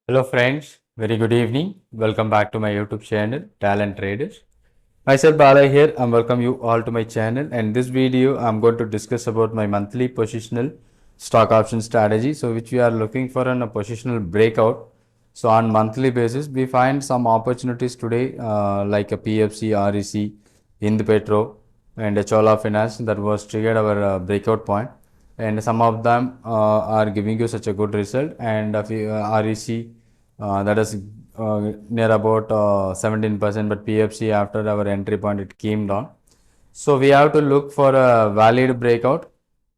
Hello friends, very good evening. Welcome back to my YouTube channel, Talent Traders. Myself Bala here and welcome you all to my channel. And this video I'm going to discuss about my monthly positional stock option strategy. So which we are looking for on a positional breakout. So on monthly basis, we find some opportunities today like a PFC, REC, Ind Petro and a Chola Finance that was triggered our breakout point. And some of them are giving you such a good result, and REC that is near about 17%, but PFC after our entry point it came down. So we have to look for a valid breakout,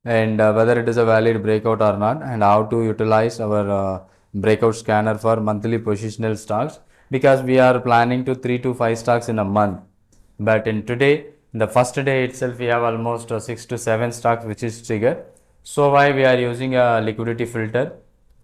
and whether it is a valid breakout or not, and how to utilize our breakout scanner for monthly positional stocks, because we are planning to 3 to 5 stocks in a month. But in today, in the first day itself, we have almost 6 to 7 stocks which is triggered. So why we are using a liquidity filter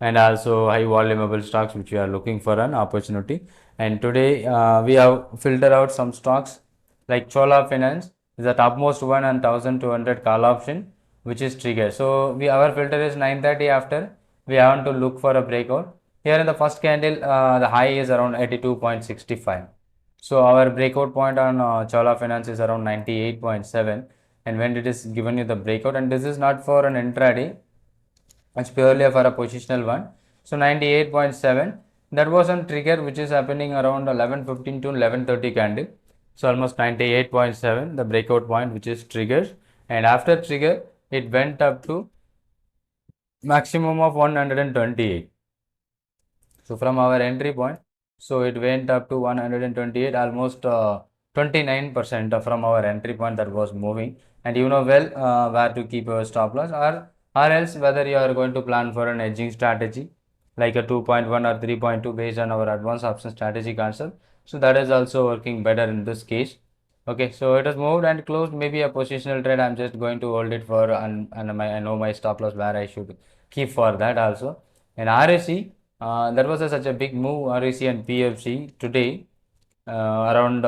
and also high volumeable stocks which we are looking for an opportunity. And today we have filtered out some stocks like Chola Finance is the topmost one and 1200 call option which is triggered. So our filter is 9:30 after. We want to look for a breakout. Here in the first candle, the high is around 82.65. So our breakout point on Chola Finance is around 98.7, and when it is given you the breakout, and this is not for an intraday, it's purely for a positional one. So 98.7, that was on trigger which is happening around 11:15 to 11:30 candle. So almost 98.7 the breakout point which is triggered, and after trigger it went up to maximum of 128. So from our entry point, so it went up to 128, almost 29% from our entry point that was moving. And you know well where to keep your stop loss, or else whether you are going to plan for an hedging strategy like a 2.1 or 3.2 based on our advanced option strategy concept. So that is also working better in this case. Okay, so it has moved and closed maybe a positional trade. I'm just going to hold it for, and I know my stop loss where I should keep for that also. And RSC, that was such a big move, REC and PFC today, around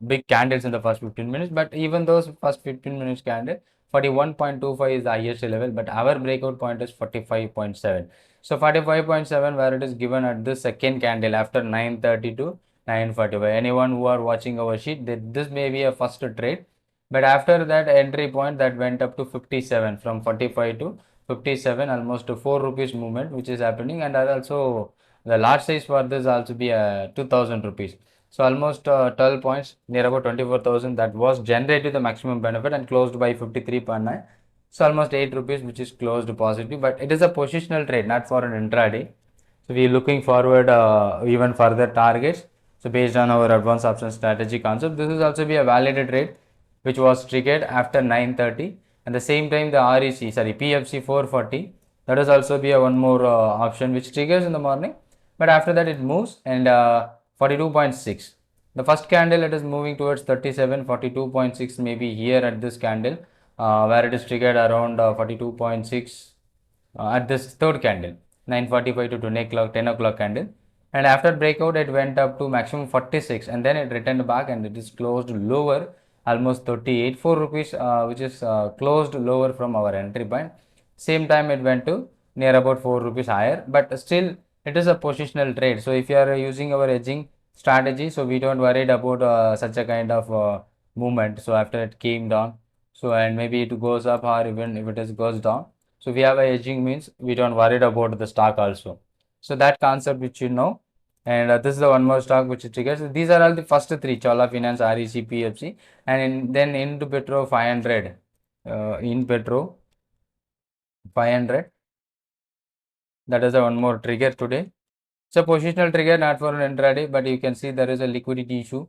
big candles in the first 15 minutes. But even those first 15 minutes candle, 41.25 is the highest level, but our breakout point is 45.7. So 45.7 where it is given at the second candle after 9:30 to 9:45. Anyone who are watching our sheet, this may be a first trade, but after that entry point that went up to 57, from 45 to 57, almost 4 rupees movement which is happening. And also the large size for this also be 2000 rupees. So almost 12 points, near about 24,000, that was generated the maximum benefit and closed by 53.9. So almost 8 rupees which is closed positive, but it is a positional trade, not for an intraday. So we are looking forward even further targets. So based on our advanced option strategy concept, this is also be a validated trade which was triggered after 9:30. And the same time the REC, sorry, PFC 440, that is also be a one more option which triggers in the morning, but after that it moves, and 42.6. The first candle it is moving towards 37, 42.6 maybe here at this candle, where it is triggered around 42.6 at this third candle, 9:45 to 10 o'clock candle. And after breakout it went up to maximum 46, and then it returned back and it is closed lower, almost 38, 4 rupees, which is closed lower from our entry point. Same time it went to near about 4 rupees higher, but still it is a positional trade. So if you are using our hedging strategy, so we don't worried about such a kind of movement. So after it came down, so and maybe it goes up, or even if it is goes down, so we have a hedging means we don't worried about the stock also. So that concept which you know, and this is the one more stock which it triggers. So these are all the first three: Chola Finance, REC, PFC, and then into Petro 500, in Petro 500. That is the one more trigger today. It's a positional trigger, not for an intraday, but you can see there is a liquidity issue.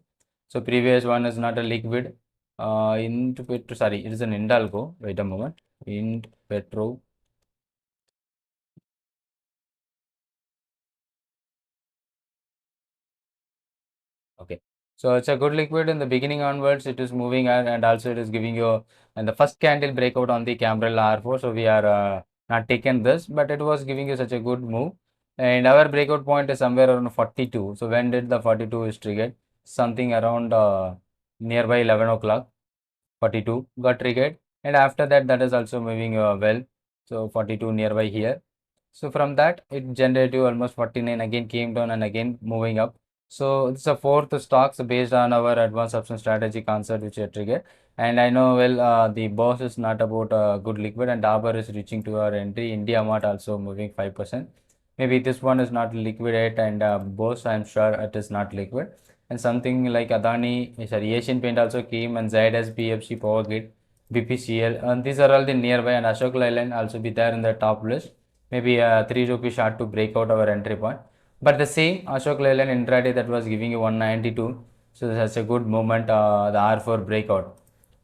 So previous one is not a liquid. Into Petro, sorry, it is an Indalco. Wait a moment. Int Petro. Okay, so it's a good liquid in the beginning onwards. It is moving, and also it is giving you and the first candle breakout on the Cambrel R4. So we are not taken this, but it was giving you such a good move. And our breakout point is somewhere around 42. So when did the 42 is triggered? Something around nearby 11 o'clock. 42 got triggered, and after that, that is also moving well. So 42 nearby here. So from that, it generated almost 49, again came down and again moving up. So it's a fourth stocks based on our advanced option strategy concept which are triggered. And I know well the boss is not about good liquid, and Dabur is reaching to our entry. India Mart also moving 5%. Maybe this one is not liquid yet, and boss I'm sure it is not liquid. And something like Adani, sorry, Asian Paint also came, and ZS, BFC, Power Grid, BPCL, and these are all the nearby, and Ashok Leyland also be there in the top list. Maybe 3 rupees short to break out our entry point. But the same Ashok Leyland intraday that was giving you 192, so that's a good moment, the R4 breakout.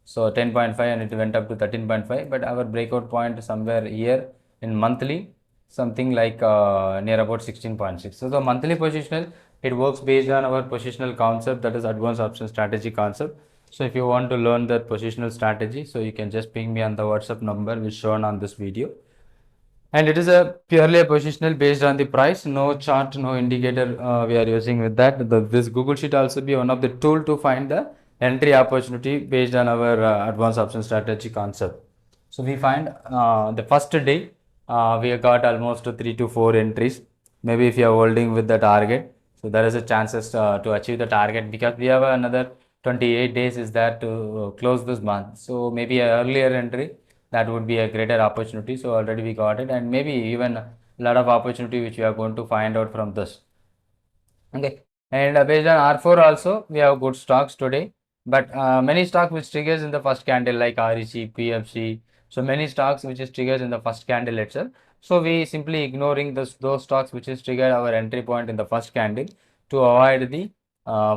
So 10.5 and it went up to 13.5, but our breakout point somewhere here in monthly, something like near about 16.6. So the monthly positional, it works based on our positional concept, that is advanced option strategy concept. So if you want to learn that positional strategy, so you can just ping me on the WhatsApp number which shown on this video. And it is a purely a positional based on the price, no chart, no indicator we are using with that. This Google Sheet also be one of the tool to find the entry opportunity based on our advanced option strategy concept. So we find the first day we got almost 3 to 4 entries. Maybe if you are holding with the target, so there is a chances to achieve the target, because we have another 28 days is there to close this month. So maybe a earlier entry, that would be a greater opportunity. So already we got it, and maybe even a lot of opportunity which we are going to find out from this. Okay, and based on R4 also we have good stocks today, but many stocks which triggers in the first candle like REC, PFC. So many stocks which is triggers in the first candle itself. So we simply ignoring those stocks which is triggered our entry point in the first candle to avoid the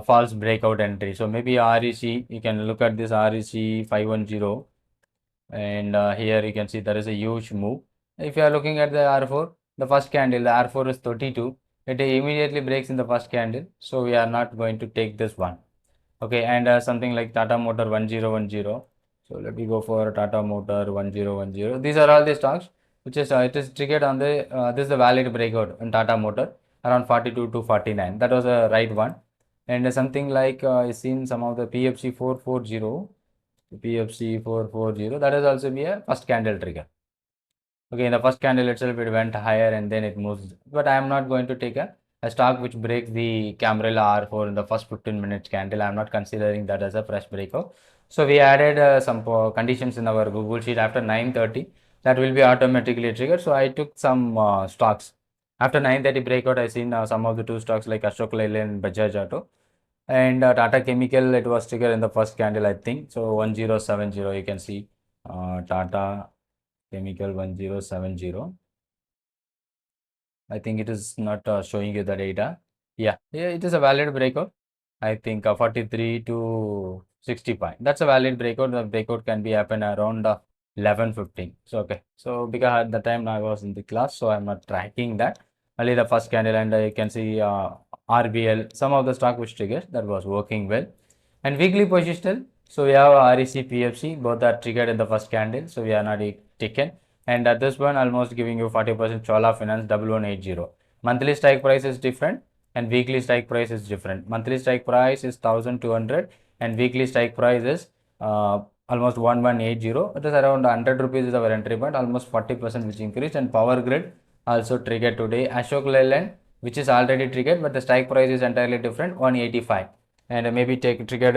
false breakout entry. So maybe REC, you can look at this REC 510, and here you can see there is a huge move. If you are looking at the R4, the first candle, the R4 is 32, it immediately breaks in the first candle, so we are not going to take this one. Okay, and something like Tata Motor 1010, so let me go for Tata Motor 1010. These are all the stocks which is it is triggered on the this is the valid breakout in Tata Motor around 42 to 49. That was a right one. And something like I seen some of the PFC 440, PFC 440, that is also be a first candle trigger. Okay, in the first candle itself it went higher and then it moves, but I am not going to take a stock which breaks the Cambrella R4 in the first 15 minutes candle. I am not considering that as a fresh breakout. So we added some conditions in our Google Sheet after 9:30, that will be automatically triggered. So I took some stocks after 9:30 breakout. I seen some of the two stocks like Ashok Leyland and Bajaj Auto, and Tata Chemical, it was triggered in the first candle, I think. So 1070, you can see Tata Chemical 1070. I think it is not showing you the data. Yeah, it is a valid breakout. I think 43 to 65. That's a valid breakout. The breakout can be happen around 11:15. So okay. So because at the time I was in the class, so I'm not tracking that. Only the first candle, and you can see RBL, some of the stock which triggers that was working well. And weekly positional. So we have REC, PFC, both are triggered in the first candle. So we are not taken. And this one almost giving you 40% Chola Finance 1180. Monthly strike price is different and weekly strike price is different. Monthly strike price is 1200 and weekly strike price is almost 1180. It is around 100 rupees is our entry point, almost 40% which increased. And Power Grid also triggered today. Ashok Leyland, which is already triggered, but the strike price is entirely different, 185, and maybe take triggered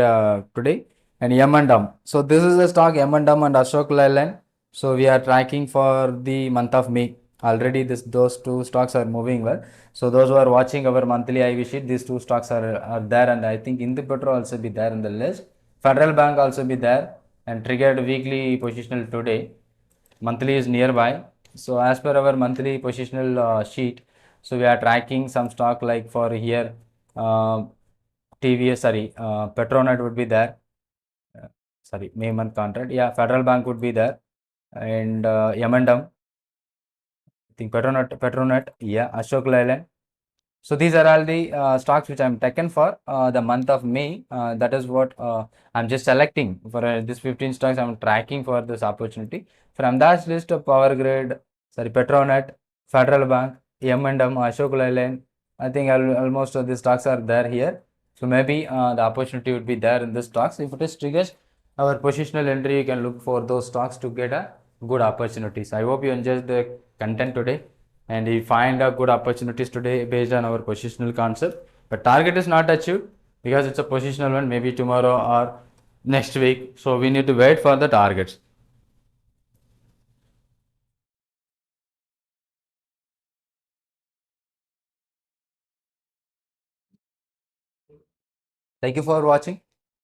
today. And M&M. So this is the stock M&M and Ashok Leyland. So we are tracking for the month of May. Already those two stocks are moving well. So those who are watching our monthly IV sheet, these two stocks are there, and I think Indu Petro also be there in the list. Federal Bank also be there and triggered weekly positional today. Monthly is nearby. So as per our monthly positional sheet, so we are tracking some stock like for here TVS, sorry, Petronet would be there. Sorry, May month contract. Yeah, Federal Bank would be there, and M&M, I think Petronet, yeah, Ashok Leyland. So these are all the stocks which I'm taken for the month of May. That is what I'm just selecting for this 15 stocks. I'm tracking for this opportunity. From that list of Power Grid, sorry, Petronet, Federal Bank, M&M, Ashok Leyland, I think almost the stocks are there here. So maybe the opportunity would be there in the stocks. If it is triggers our positional entry, you can look for those stocks to get a good opportunities. I hope you enjoyed the content today. and he find a good opportunities today based on our positional concept. But target is not achieved because it's a positional one, maybe tomorrow or next week. So we need to wait for the targets. Thank you for watching.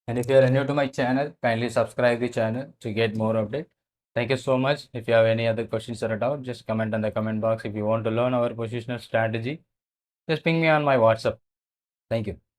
And if you are new to my channel, kindly subscribe the channel to get more update. Thank you so much. If you have any other questions or doubt, just comment in the comment box. If you want to learn our positional strategy, just ping me on my WhatsApp. Thank you.